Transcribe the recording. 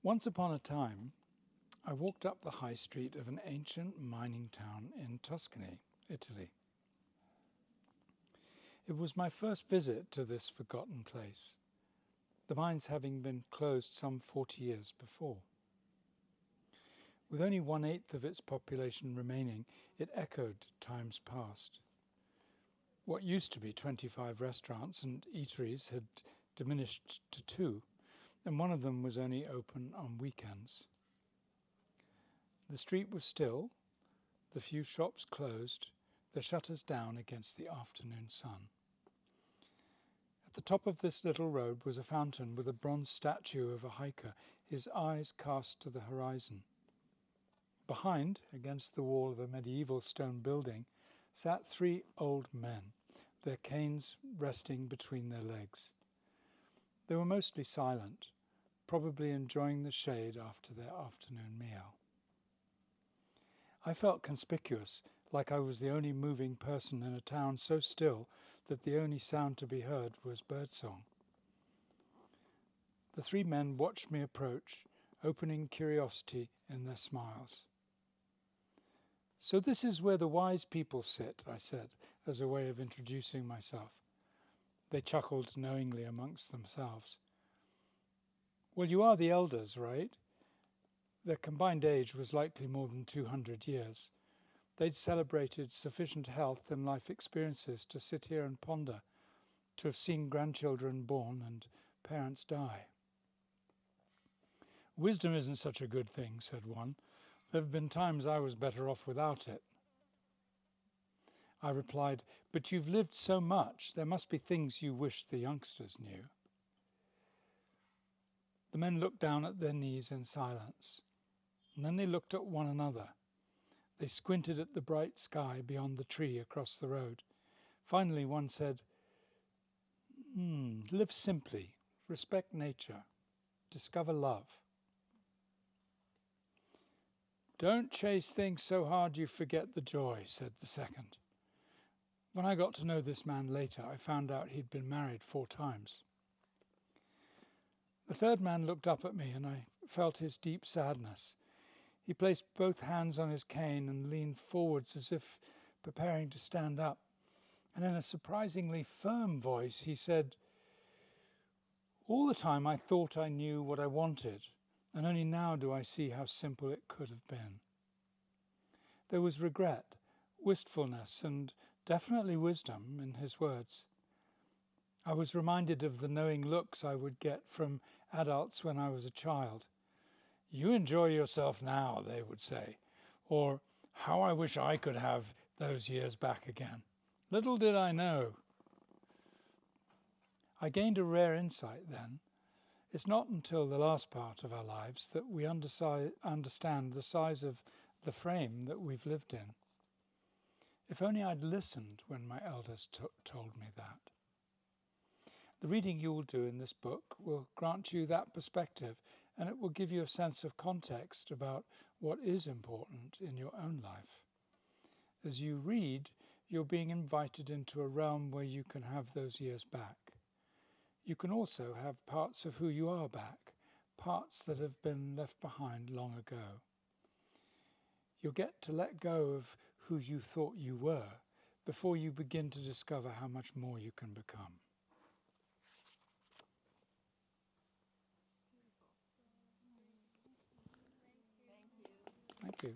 Once upon a time, I walked up the high street of an ancient mining town in Tuscany, Italy. It was my first visit to this forgotten place, the mines having been closed some 40 years before. With only 1/8 of its population remaining, it echoed times past. What used to be 25 restaurants and eateries had diminished to 2, and one of them was only open on weekends. The street was still, the few shops closed, their shutters down against the afternoon sun. At the top of this little road was a fountain with a bronze statue of a hiker, his eyes cast to the horizon. Behind, against the wall of a medieval stone building, sat 3 old men, their canes resting between their legs. They were mostly silent, probably enjoying the shade after their afternoon meal. I felt conspicuous, like I was the only moving person in a town so still that the only sound to be heard was birdsong. The 3 men watched me approach, opening curiosity in their smiles. "So this is where the wise people sit," I said, as a way of introducing myself. They chuckled knowingly amongst themselves. "Well, you are the elders, right?" Their combined age was likely more than 200 years. They'd celebrated sufficient health and life experiences to sit here and ponder, to have seen grandchildren born and parents die. "Wisdom isn't such a good thing," said one. "There have been times I was better off without it." I replied, "But you've lived so much, there must be things you wish the youngsters knew." The men looked down at their knees in silence, and then they looked at one another. They squinted at the bright sky beyond the tree across the road. Finally, one said, "Live simply, respect nature, discover love." "Don't chase things so hard you forget the joy," said the second. When I got to know this man later, I found out he'd been married 4 times. The third man looked up at me, and I felt his deep sadness. He placed both hands on his cane and leaned forwards as if preparing to stand up. And in a surprisingly firm voice, he said, "All the time I thought I knew what I wanted, and only now do I see how simple it could have been." There was regret, wistfulness, and definitely wisdom in his words. I was reminded of the knowing looks I would get from adults when I was a child. "You enjoy yourself now," they would say, or "How I wish I could have those years back again. Little did I know." I gained a rare insight then. It's not until the last part of our lives that we understand the size of the frame that we've lived in. If only I'd listened when my elders told me that. The reading you will do in this book will grant you that perspective, and it will give you a sense of context about what is important in your own life. As you read, you're being invited into a realm where you can have those years back. You can also have parts of who you are back, parts that have been left behind long ago. You'll get to let go of who you thought you were before you begin to discover how much more you can become. Thank you.